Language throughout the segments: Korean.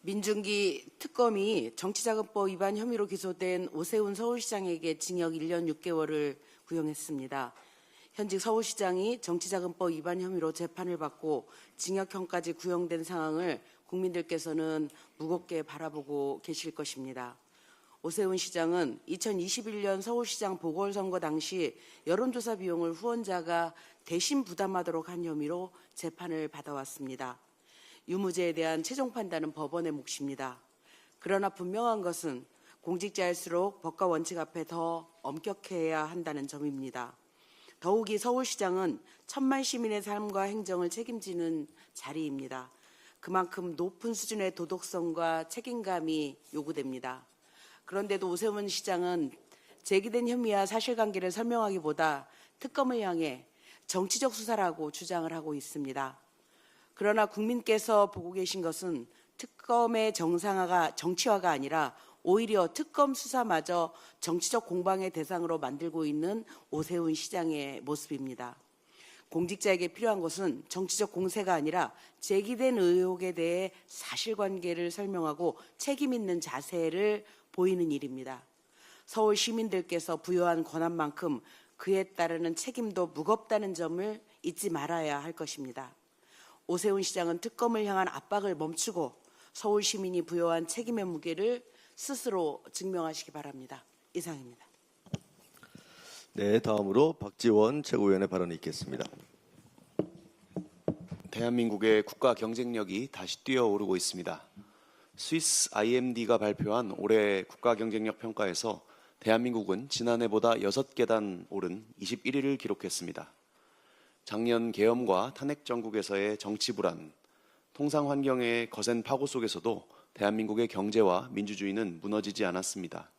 민중기 특검이 정치자금법 위반 혐의로 기소된 오세훈 서울시장에게 징역 1년 6개월을 구형했습니다. 현직 서울시장이 정치자금법 위반 혐의로 재판을 받고 징역형까지 구형된 상황을 국민들께서는 무겁게 바라보고 계실 것입니다. 오세훈 시장은 2021년 서울시장 보궐선거 당시 여론조사 비용을 후원자가 대신 부담하도록 한 혐의로 재판을 받아왔습니다. 유무죄에 대한 최종 판단은 법원의 몫입니다. 그러나 분명한 것은 공직자일수록 법과 원칙 앞에 더 엄격해야 한다는 점입니다. 더욱이 서울시장은 천만 시민의 삶과 행정을 책임지는 자리입니다. 그만큼 높은 수준의 도덕성과 책임감이 요구됩니다. 그런데도 오세훈 시장은 제기된 혐의와 사실관계를 설명하기보다 특검을 향해 정치적 수사라고 주장을 하고 있습니다. 그러나 국민께서 보고 계신 것은 특검의 정치화가 아니라 오히려 특검 수사마저 정치적 공방의 대상으로 만들고 있는 오세훈 시장의 모습입니다. 공직자에게 필요한 것은 정치적 공세가 아니라 제기된 의혹에 대해 사실관계를 설명하고 책임 있는 자세를 보이는 일입니다. 서울 시민들께서 부여한 권한만큼 그에 따르는 책임도 무겁다는 점을 잊지 말아야 할 것입니다. 오세훈 시장은 특검을 향한 압박을 멈추고 서울 시민이 부여한 책임의 무게를 스스로 증명하시기 바랍니다. 이상입니다. 네, 다음으로 박지원 최고위원의 발언이 있겠습니다. 대한민국의 국가 경쟁력이 다시 뛰어오르고 있습니다. 스위스 IMD가 발표한 올해 국가 경쟁력 평가에서 대한민국은 지난해보다 6계단 오른 21위를 기록했습니다. 작년 계엄과 탄핵 정국에서의 정치 불안, 통상 환경의 거센 파고 속에서도 대한민국의 경제와 민주주의는 무너지지 않았습니다.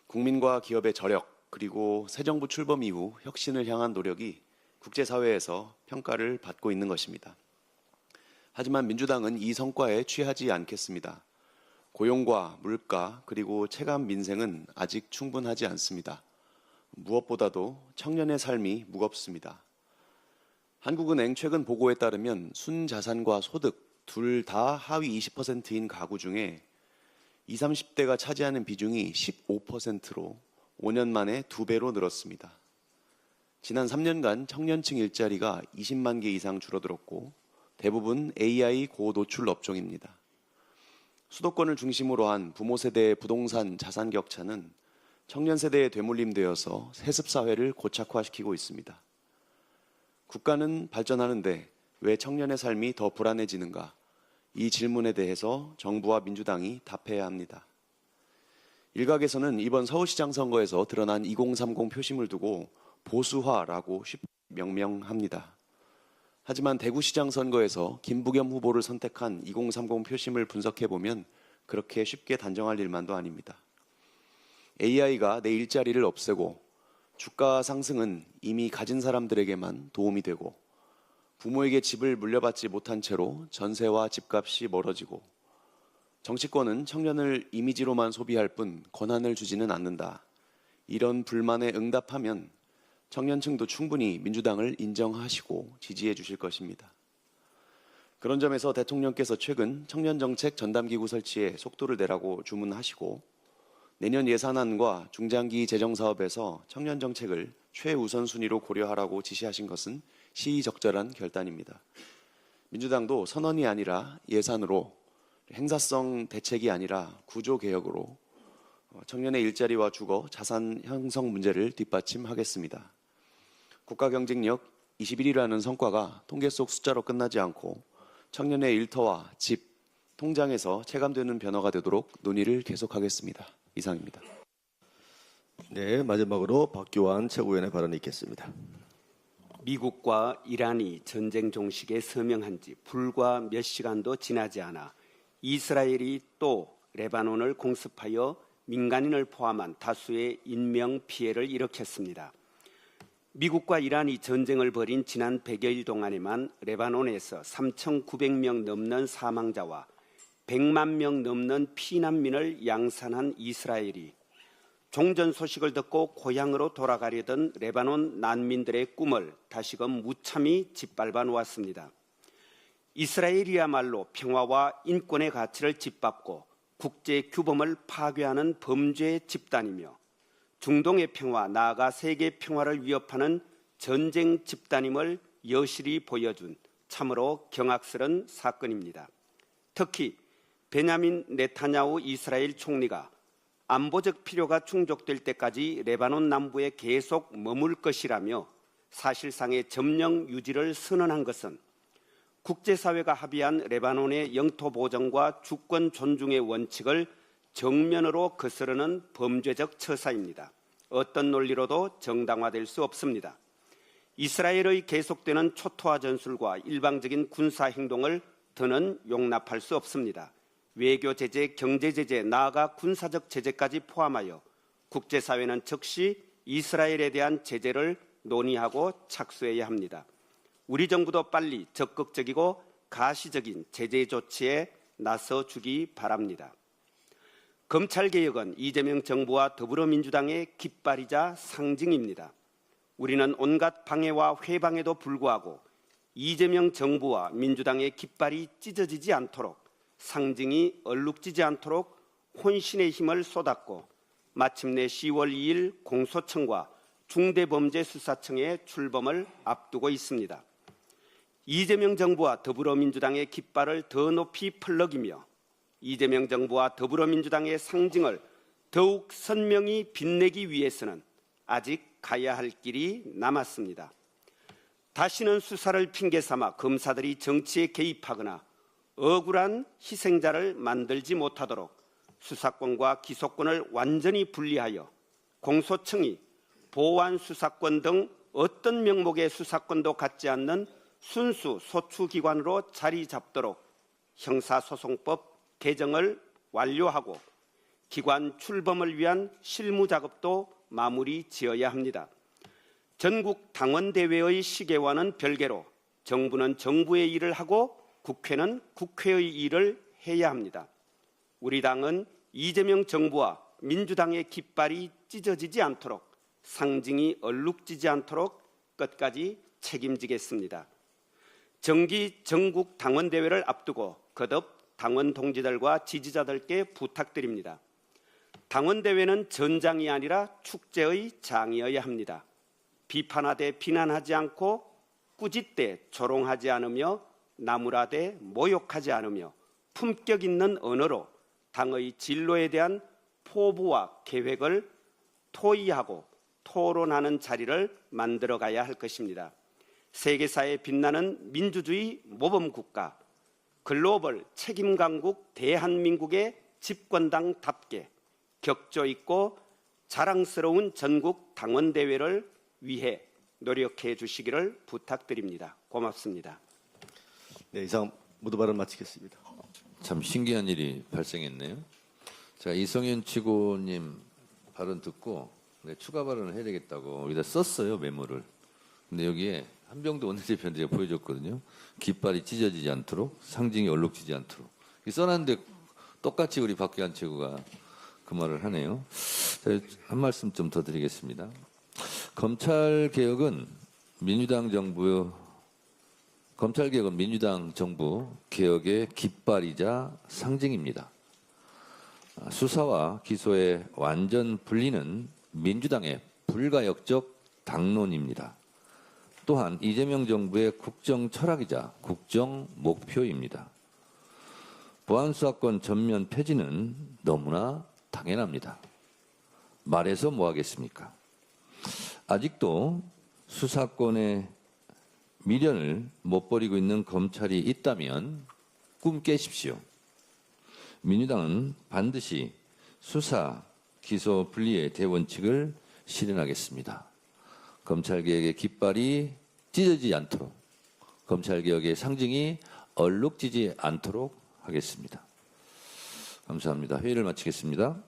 국민과 기업의 저력, 그리고 새 정부 출범 이후 혁신을 향한 노력이 국제사회에서 평가를 받고 있는 것입니다. 하지만 민주당은 이 성과에 취하지 않겠습니다. 고용과 물가 그리고 체감 민생은 아직 충분하지 않습니다. 무엇보다도 청년의 삶이 무겁습니다. 한국은행 최근 보고에 따르면 순자산과 소득 둘 다 하위 20%인 가구 중에 20, 30대가 차지하는 비중이 15%로 5년 만에 2배로 늘었습니다. 지난 3년간 청년층 일자리가 20만 개 이상 줄어들었고 대부분 AI 고노출 업종입니다. 수도권을 중심으로 한 부모 세대의 부동산 자산 격차는 청년 세대에 되물림되어서 세습사회를 고착화시키고 있습니다. 국가는 발전하는데 왜 청년의 삶이 더 불안해지는가? 이 질문에 대해서 정부와 민주당이 답해야 합니다. 일각에서는 이번 서울시장 선거에서 드러난 2030 표심을 두고 보수화라고 쉽게 명명합니다. 하지만 대구시장 선거에서 김부겸 후보를 선택한 2030 표심을 분석해보면 그렇게 쉽게 단정할 일만도 아닙니다. AI가 내 일자리를 없애고 주가 상승은 이미 가진 사람들에게만 도움이 되고 부모에게 집을 물려받지 못한 채로 전세와 집값이 멀어지고 정치권은 청년을 이미지로만 소비할 뿐 권한을 주지는 않는다. 이런 불만에 응답하면 청년층도 충분히 민주당을 인정하시고 지지해 주실 것입니다. 그런 점에서 대통령께서 최근 청년정책 전담기구 설치에 속도를 내라고 주문하시고 내년 예산안과 중장기 재정사업에서 청년정책을 최우선순위로 고려하라고 지시하신 것은 시의적절한 결단입니다. 민주당도 선언이 아니라 예산으로, 행사성 대책이 아니라 구조개혁으로 청년의 일자리와 주거, 자산 형성 문제를 뒷받침하겠습니다. 국가 경쟁력 21위라는 성과가 통계 속 숫자로 끝나지 않고 청년의 일터와 집, 통장에서 체감되는 변화가 되도록 논의를 계속하겠습니다. 이상입니다. 네, 마지막으로 박규환 최고위원의 발언이 있겠습니다. 미국과 이란이 전쟁 종식에 서명한 지 불과 몇 시간도 지나지 않아 이스라엘이 또 레바논을 공습하여 민간인을 포함한 다수의 인명 피해를 일으켰습니다. 미국과 이란이 전쟁을 벌인 지난 100여일 동안에만 레바논에서 3,900명 넘는 사망자와 100만 명 넘는 피난민을 양산한 이스라엘이 종전 소식을 듣고 고향으로 돌아가려던 레바논 난민들의 꿈을 다시금 무참히 짓밟아 놓았습니다. 이스라엘이야말로 평화와 인권의 가치를 짓밟고 국제 규범을 파괴하는 범죄 집단이며 중동의 평화, 나아가 세계 평화를 위협하는 전쟁 집단임을 여실히 보여준 참으로 경악스러운 사건입니다. 특히 베냐민 네타냐후 이스라엘 총리가 안보적 필요가 충족될 때까지 레바논 남부에 계속 머물 것이라며 사실상의 점령 유지를 선언한 것은 국제사회가 합의한 레바논의 영토 보전과 주권 존중의 원칙을 정면으로 거스르는 범죄적 처사입니다. 어떤 논리로도 정당화될 수 없습니다. 이스라엘의 계속되는 초토화 전술과 일방적인 군사 행동을 더는 용납할 수 없습니다. 외교 제재, 경제 제재, 나아가 군사적 제재까지 포함하여 국제사회는 즉시 이스라엘에 대한 제재를 논의하고 착수해야 합니다. 우리 정부도 빨리 적극적이고 가시적인 제재 조치에 나서주기 바랍니다. 검찰개혁은 이재명 정부와 더불어민주당의 깃발이자 상징입니다. 우리는 온갖 방해와 회방에도 불구하고 이재명 정부와 민주당의 깃발이 찢어지지 않도록 상징이 얼룩지지 않도록 혼신의 힘을 쏟았고 마침내 10월 2일 공소청과 중대범죄수사청의 출범을 앞두고 있습니다. 이재명 정부와 더불어민주당의 깃발을 더 높이 펄럭이며 이재명 정부와 더불어민주당의 상징을 더욱 선명히 빛내기 위해서는 아직 가야 할 길이 남았습니다. 다시는 수사를 핑계삼아 검사들이 정치에 개입하거나 억울한 희생자를 만들지 못하도록 수사권과 기소권을 완전히 분리하여 공소청이 보완 수사권 등 어떤 명목의 수사권도 갖지 않는 순수 소추기관으로 자리 잡도록 형사소송법 개정을 완료하고 기관 출범을 위한 실무 작업도 마무리 지어야 합니다. 전국 당원대회의 시계와는 별개로 정부는 정부의 일을 하고 국회는 국회의 일을 해야 합니다. 우리 당은 이재명 정부와 민주당의 깃발이 찢어지지 않도록 상징이 얼룩지지 않도록 끝까지 책임지겠습니다. 정기 전국 당원대회를 앞두고 거듭 당원 동지들과 지지자들께 부탁드립니다. 당원대회는 전장이 아니라 축제의 장이어야 합니다. 비판하되 비난하지 않고 꾸짖되 조롱하지 않으며 나무라되 모욕하지 않으며 품격 있는 언어로 당의 진로에 대한 포부와 계획을 토의하고 토론하는 자리를 만들어가야 할 것입니다. 세계사에 빛나는 민주주의 모범국가, 글로벌 책임강국 대한민국의 집권당답게 격조 있고 자랑스러운 전국 당원대회를 위해 노력해 주시기를 부탁드립니다. 고맙습니다. 네, 이상 모두 발언 마치겠습니다. 참 신기한 일이 발생했네요. 제가 이성윤 최고님 발언 듣고 추가 발언을 해야 되겠다고 여기다 썼어요, 메모를. 근데 여기에 한병도 원내대표한테 제가 보여줬거든요. 깃발이 찢어지지 않도록, 상징이 얼룩지지 않도록. 써놨는데 똑같이 우리 박기환 최고가 그 말을 하네요. 한 말씀 좀 더 드리겠습니다. 검찰개혁은 민주당 정부 개혁의 깃발이자 상징입니다. 수사와 기소의 완전 분리는 민주당의 불가역적 당론입니다. 또한 이재명 정부의 국정 철학이자 국정 목표입니다. 보안수사권 전면 폐지는 너무나 당연합니다. 말해서 뭐 하겠습니까? 아직도 수사권의 미련을 못 버리고 있는 검찰이 있다면 꿈 깨십시오. 민주당은 반드시 수사, 기소 분리의 대원칙을 실현하겠습니다. 검찰개혁의 깃발이 찢어지지 않도록, 검찰개혁의 상징이 얼룩지지 않도록 하겠습니다. 감사합니다. 회의를 마치겠습니다.